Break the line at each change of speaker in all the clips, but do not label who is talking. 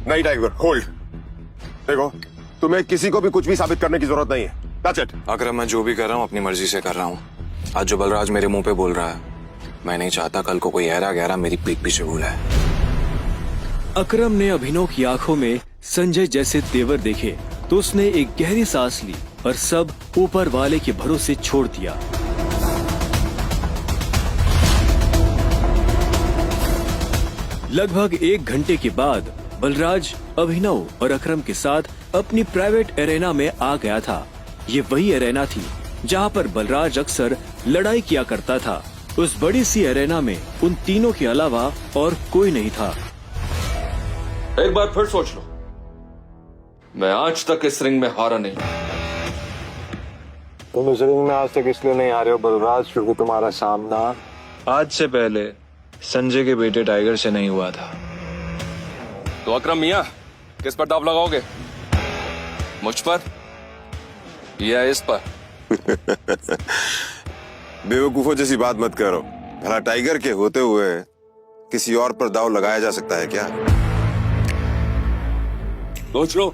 नहीं tiger, hold. देखो, तुम्हें किसी को भी कुछ भी साबित करने की जरूरत नहीं है। That's it.
अकरम, मैं जो भी कर रहा हूँ अपनी मर्जी से कर रहा हूँ। आज जो बलराज मेरे मुंह पे बोल रहा है, मैं नहीं चाहता कल को कोई ऐरा गहरा मेरी पीठ पीछे बोला है।
अकरम ने अभिनव की आंखों में संजय जैसे तेवर देखे तो उसने एक गहरी सांस ली और सब ऊपर वाले के भरोसे छोड़ दिया। लगभग 1 घंटे के बाद बलराज अभिनव और अकरम के साथ अपनी प्राइवेट एरेना में आ गया था। ये वही एरेना थी जहां पर बलराज अक्सर लड़ाई किया करता था। उस बड़ी सी एरेना में उन तीनों के अलावा और कोई नहीं था।
एक बार फिर सोच लो, मैं आज तक इस रिंग में हारा नहीं।
तुम इस रिंग में आज तक इसलिए नहीं आ रहे हो बलराज क्योंकि तुम्हारा सामना
आज से पहले संजय के बेटे टाइगर से नहीं हुआ था।
तो अकरम मियां, किस पर दाव लगाओगे? मुझ पर या इस पर?
बेवकूफों जैसी बात मत करो। भला टाइगर के होते हुए किसी और पर दाव लगाया जा सकता है क्या?
सोच लो,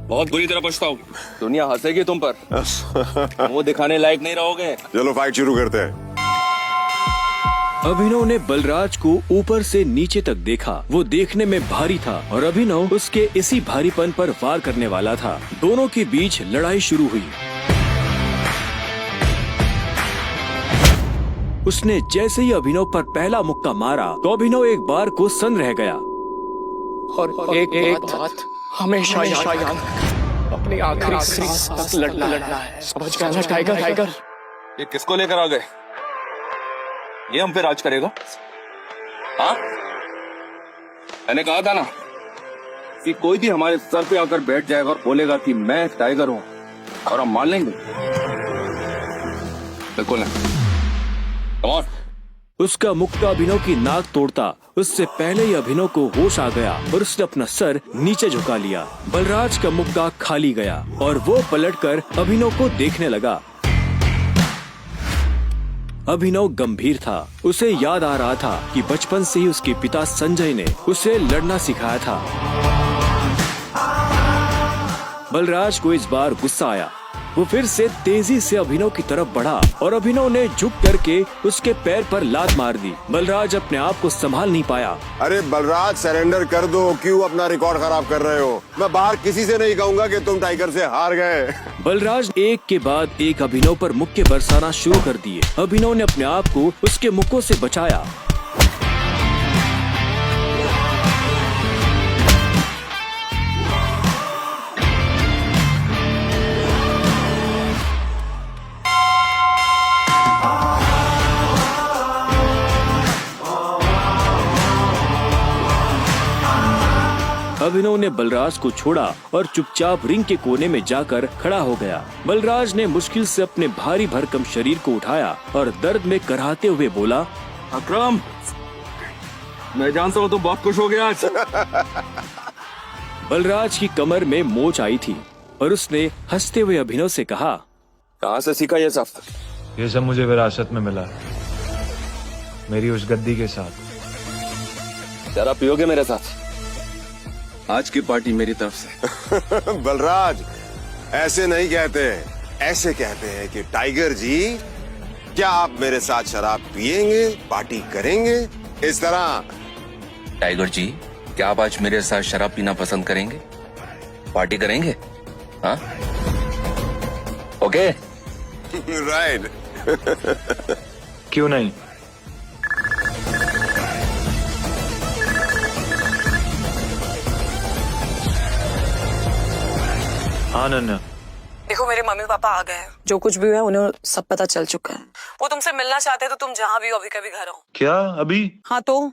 बहुत बुरी तरह पछताओ। दुनिया हंसेगी तुम पर। मुंह दिखाने लायक नहीं रहोगे।
चलो फाइट शुरू करते हैं।
अभिनव ने बलराज को ऊपर से नीचे तक देखा। वो देखने में भारी था और अभिनव उसके इसी भारीपन पर वार करने वाला था। दोनों के बीच लड़ाई शुरू हुई। उसने जैसे ही अभिनव पर पहला मुक्का मारा तो अभिनव एक बार को सन्न रह गया।
और एक बात हमेशा याद, अपनी आखिरी सांस तक लड़ना है। समझ गया ना टाइगर?
ये किसको लेकर आ गए? ये हम पे राज करेगा? हाँ, मैंने कहा था ना कि कोई भी हमारे सर पे आकर बैठ जाएगा और बोलेगा कि मैं टाइगर हूं, और हम मान लेंगे? बिल्कुल नहीं। Come on.
उसका मुक्का अभिनव की नाक तोड़ता उससे पहले ही अभिनव को होश आ गया और उसने अपना सर नीचे झुका लिया। बलराज का मुक्का खाली गया और वो पलटकर अभिनव को देखने लगा। अभिनव गंभीर था। उसे याद आ रहा था कि बचपन से ही उसके पिता संजय ने उसे लड़ना सिखाया था। बलराज को इस बार गुस्सा आया। वो फिर से तेजी से अभिनव की तरफ बढ़ा और अभिनव ने झुक करके उसके पैर पर लात मार दी। बलराज अपने आप को संभाल नहीं पाया।
अरे बलराज, सरेंडर कर दो। क्यों अपना रिकॉर्ड खराब कर रहे हो? मैं बाहर किसी से नहीं कहूंगा कि तुम टाइगर से हार गए।
बलराज एक के बाद एक अभिनव पर मुक्के बरसाना शुरू कर दिए। अभिनव ने अपने आप को उसके मुक्कों से बचाया। अभिनव ने बलराज को छोड़ा और चुपचाप रिंग के कोने में जाकर खड़ा हो गया। बलराज ने मुश्किल से अपने भारी भरकम शरीर को उठाया और दर्द में कराहते हुए बोला,
अकरम, मैं जानता हूँ तुम बहुत खुश हो गया आज।
बलराज की कमर में मोच आई थी और उसने हंसते हुए अभिनव से कहा,
कहाँ से सीखा ये सब?
ये सब मुझे विरासत में मिला है, मेरी उस गद्दी के साथ।
जरा पियोगे मेरे साथ? आज की पार्टी मेरी तरफ से।
बलराज, ऐसे नहीं कहते, ऐसे कहते हैं कि टाइगर जी, क्या आप मेरे साथ शराब पिएंगे, पार्टी करेंगे? इस तरह।
टाइगर जी, क्या आप आज मेरे साथ शराब पीना पसंद करेंगे, पार्टी करेंगे? हाँ, ओके।
राइट।
क्यों नहीं? हाँ नन्ना।
देखो, मेरे मम्मी पापा आ गए हैं। जो कुछ भी हुआ है उन्हें सब पता चल चुका है। वो तुमसे मिलना चाहते हैं तो तुम जहाँ भी हो अभी कभी घर आओ।
क्या अभी?
हाँ, तो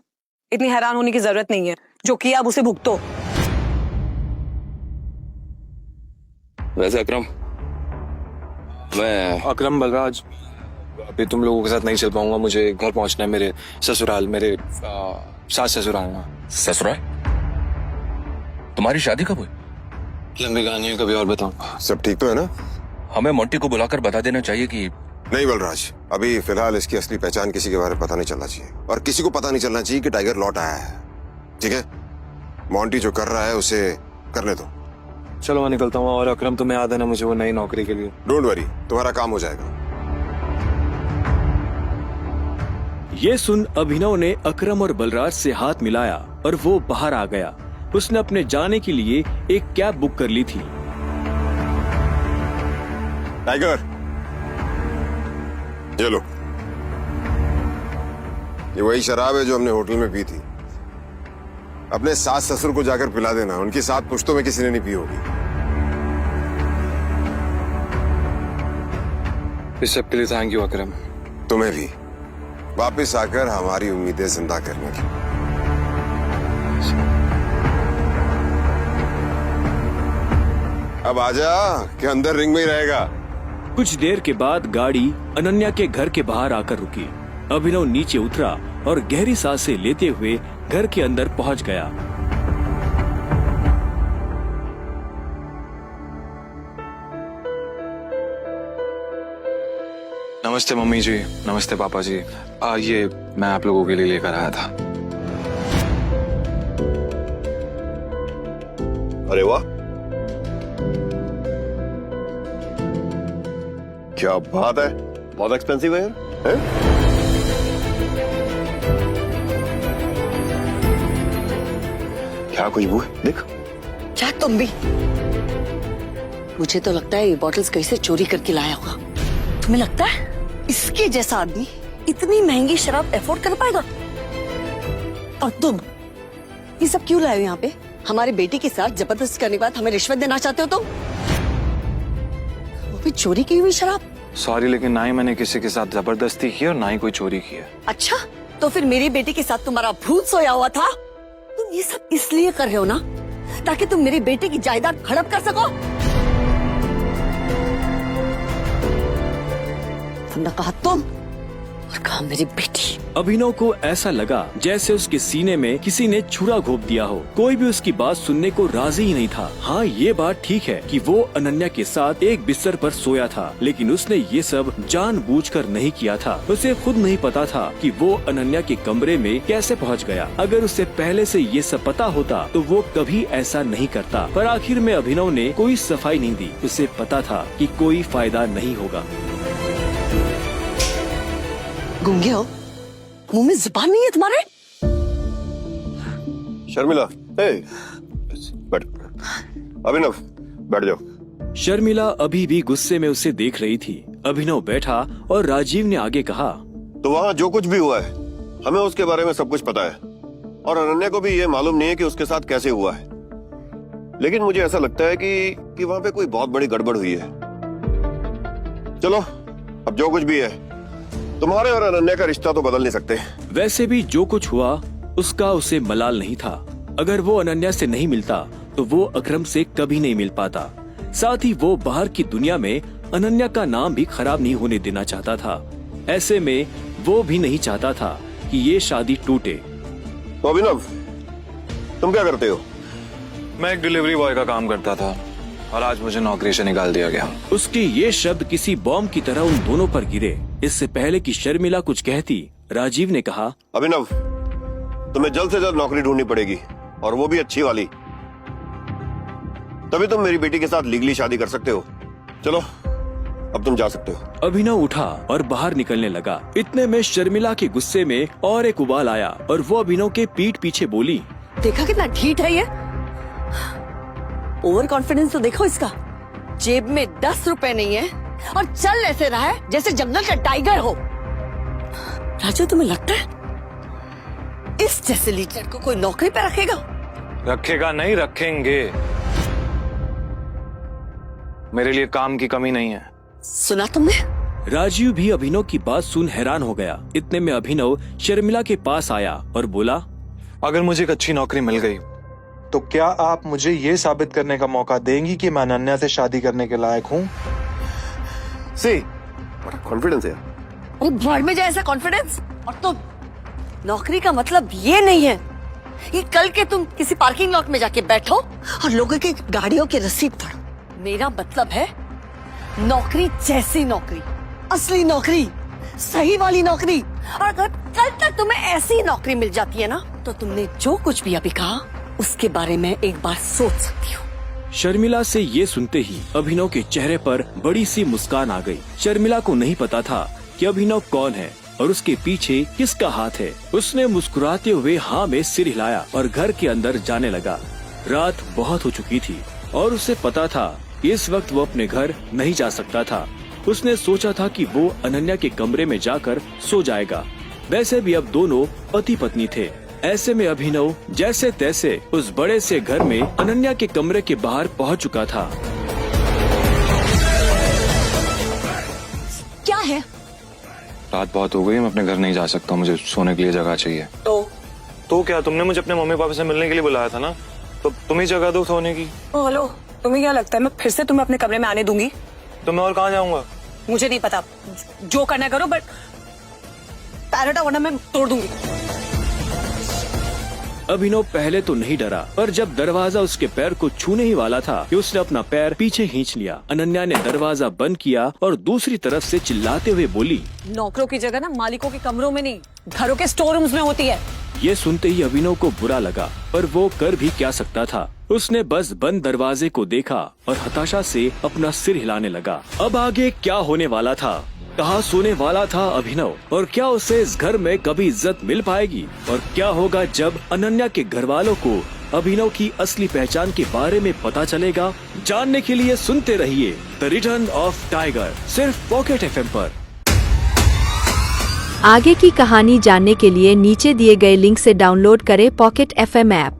इतनी हैरान होने की जरूरत नहीं है। जो किया अब उसे भुगतो।
वैसे अकरम, मैं
अकरम, बलराज, अभी तुम लोगों के साथ नहीं चल पाऊंगा। मुझे घर पहुंचना है, मेरे ससुराल, मेरे सास ससुराल।
ससुराल? तुम्हारी शादी कब हुई?
लंबी कहानी है, कभी और बताऊंगा।
सब ठीक तो है ना?
हमें मोंटी को बुलाकर बता देना चाहिए कि
नहीं बलराज, अभी फिलहाल इसकी असली पहचान किसी के बारे में पता नहीं चलना चाहिए और किसी को पता नहीं चलना चाहिए कि टाइगर लौट आया है। ठीक है? मोंटी जो कर रहा है उसे करने दो।
चलो मैं निकलता हूँ, और अकरम तुम्हें याद है ना मुझे वो नई नौकरी के लिए।
डोंट वरी, तुम्हारा काम हो जाएगा।
ये सुन अभिनव ने अकरम और बलराज से हाथ मिलाया और वो बाहर आ गया। उसने अपने जाने के लिए एक कैब बुक कर ली थी।
टाइगर, ये लो, ये वही शराब है जो हमने होटल में पी थी। अपने सास ससुर को जाकर पिला देना, उनकी 7 पुश्तों में किसी ने नहीं पी होगी।
इस सब के लिए थैंक यू अकरम।
तुम्हें भी वापस आकर हमारी उम्मीदें जिंदा करने की। अब आजा कि अंदर रिंग में ही रहेगा।
कुछ देर के बाद गाड़ी अनन्या के घर के बाहर आकर रुकी। अभिनव नीचे उतरा और गहरी सांसें लेते हुए घर के अंदर पहुंच गया।
नमस्ते मम्मी जी, नमस्ते पापा जी। ये मैं आप लोगों के लिए लेकर आया था।
अरे वाह, क्या बात है, बहुत एक्सपेंसिव है यार। हैं? क्या खुशबू है, देख।
क्या तुम भी? मुझे तो लगता है ये बॉटल्स कहीं से चोरी करके लाया होगा। तुम्हें लगता है इसके जैसा आदमी इतनी महंगी शराब अफोर्ड कर पाएगा? और तुम ये सब क्यों लाए हो यहाँ पे? हमारे बेटी के साथ जबरदस्ती करने के बाद हमें रिश्वत देना चाहते हो तुम? वो भी चोरी की हुई शराब?
सॉरी, लेकिन ना ही मैंने किसी के साथ जबरदस्ती की और ना ही कोई चोरी की है।
अच्छा, तो फिर मेरी बेटी के साथ तुम्हारा भूत सोया हुआ था? तुम ये सब इसलिए कर रहे हो ना ताकि तुम मेरी बेटी की जायदाद हड़प कर सको? तुमने कहा तुम और कहा मेरी बेटी।
अभिनव को ऐसा लगा जैसे उसके सीने में किसी ने छुरा घोंप दिया हो। कोई भी उसकी बात सुनने को राजी ही नहीं था। हाँ, ये बात ठीक है कि वो अनन्या के साथ एक बिस्तर पर सोया था, लेकिन उसने ये सब जानबूझकर नहीं किया था। उसे खुद नहीं पता था कि वो अनन्या के कमरे में कैसे पहुंच गया। अगर उसे पहले से ये सब पता होता तो वो कभी ऐसा नहीं करता। पर आखिर में अभिनव ने कोई सफाई नहीं दी। उसे पता था कि कोई फायदा नहीं होगा।
गूंगे हो? मुंह में जुबान नहीं है तुम्हारे?
शर्मिला, बैठ। अभिनव, बैठ जाओ।
शर्मिला अभी भी गुस्से में उसे देख रही थी। अभिनव बैठा और राजीव ने आगे कहा,
तो वहाँ जो कुछ भी हुआ है हमें उसके बारे में सब कुछ पता है, और अनन्या को भी ये मालूम नहीं है कि उसके साथ कैसे हुआ है। लेकिन मुझे ऐसा लगता है कि वहाँ पे कोई बहुत बड़ी गड़बड़ हुई है। चलो, अब जो कुछ भी है, तुम्हारे और अनन्या का रिश्ता तो बदल नहीं सकते।
वैसे भी जो कुछ हुआ उसका उसे मलाल नहीं था। अगर वो अनन्या से नहीं मिलता तो वो अकरम से कभी नहीं मिल पाता। साथ ही वो बाहर की दुनिया में अनन्या का नाम भी खराब नहीं होने देना चाहता था। ऐसे में वो भी नहीं चाहता था कि ये शादी टूटे।
तो अभिनव, तुम क्या करते हो?
मैं एक डिलीवरी बॉय का काम करता था और आज मुझे नौकरी से निकाल दिया गया।
उसके ये शब्द किसी बॉम्ब की तरह उन दोनों पर गिरे। इससे पहले कि शर्मिला कुछ कहती, राजीव ने कहा,
अभिनव, तुम्हें जल्द से जल्द नौकरी ढूंढनी पड़ेगी, और वो भी अच्छी वाली। तभी तुम मेरी बेटी के साथ लीगली शादी कर सकते हो। चलो, अब तुम जा सकते हो।
अभिनव उठा और बाहर निकलने लगा। इतने में शर्मिला के गुस्से में और एक उबाल आया और वो अभिनव के पीठ पीछे बोली,
देखा कितना ढीठ है ये? ओवर कॉन्फिडेंस तो देखो इसका। जेब में 10 रुपए नहीं है और चल ऐसे रहा है जैसे जंगल का टाइगर हो। राजू, तुम्हें लगता है इस जैसे लीडर को कोई नौकरी पे रखेगा?
रखेगा नहीं, रखेंगे। मेरे लिए काम की कमी नहीं है।
सुना तुमने?
राजीव भी अभिनव की बात सुन हैरान हो गया। इतने में अभिनव शर्मिला के पास आया और बोला,
अगर मुझे एक अच्छी नौकरी मिल गई
तो क्या आप मुझे ये साबित करने का मौका देंगी कि मैं अनन्या से शादी करने के लायक हूँ?
बड़ा कॉन्फिडेंस है।
अरे भर में जाए ऐसा कॉन्फिडेंस। और तुम, नौकरी का मतलब ये नहीं है ये कल के तुम किसी पार्किंग लॉट में जाके बैठो और लोगों की गाड़ियों की रसीद पढ़ो। मेरा मतलब है नौकरी जैसी नौकरी, असली नौकरी, सही वाली नौकरी। और अगर कल तक तुम्हें ऐसी नौकरी मिल जाती है ना, तो तुमने जो कुछ भी अभी कहा उसके बारे में एक बार सोच सकती हूँ।
शर्मिला से ये सुनते ही अभिनव के चेहरे पर बड़ी सी मुस्कान आ गई। शर्मिला को नहीं पता था कि अभिनव कौन है और उसके पीछे किसका हाथ है। उसने मुस्कुराते हुए हाँ में सिर हिलाया और घर के अंदर जाने लगा। रात बहुत हो चुकी थी और उसे पता था कि इस वक्त वो अपने घर नहीं जा सकता था। उसने सोचा था कि वो अनन्या के कमरे में जाकर सो जाएगा। वैसे भी अब दोनों पति पत्नी थे। ऐसे में अभिनव जैसे तैसे उस बड़े से घर में अनन्या के कमरे के बाहर पहुंच चुका था।
क्या है?
रात बहुत हो गई, मैं अपने घर नहीं जा सकता, मुझे सोने के लिए जगह चाहिए।
तो क्या तुमने मुझे अपने मम्मी पापा से मिलने के लिए बुलाया था ना, तो तुम ही जगह दो सोने की।
हेलो, तुम्हें क्या लगता है मैं फिर से तुम्हें अपने कमरे में आने दूंगी?
तो मैं और कहाँ जाऊंगा?
मुझे नहीं पता, जो करना करो, बट पैरेटा वरना मैं तोड़ दूंगी।
अभिनव पहले तो नहीं डरा, पर जब दरवाजा उसके पैर को छूने ही वाला था कि उसने अपना पैर पीछे खींच लिया। अनन्या ने दरवाजा बंद किया और दूसरी तरफ से चिल्लाते हुए बोली,
नौकरों की जगह ना मालिकों के कमरों में नहीं, घरों के स्टोर रूम्स में होती है।
ये सुनते ही अभिनव को बुरा लगा, पर वो कर भी क्या सकता था। उसने बस बंद दरवाजे को देखा और हताशा से अपना सिर हिलाने लगा। अब आगे क्या होने वाला था? कहाँ सोने वाला था अभिनव? और क्या उसे इस घर में कभी इज्जत मिल पाएगी? और क्या होगा जब अनन्या के घर वालों को अभिनव की असली पहचान के बारे में पता चलेगा? जानने के लिए सुनते रहिए द रिटर्न ऑफ टाइगर, सिर्फ पॉकेट FM पर।
आगे की कहानी जानने के लिए नीचे दिए गए लिंक से डाउनलोड करें पॉकेट FM ऐप।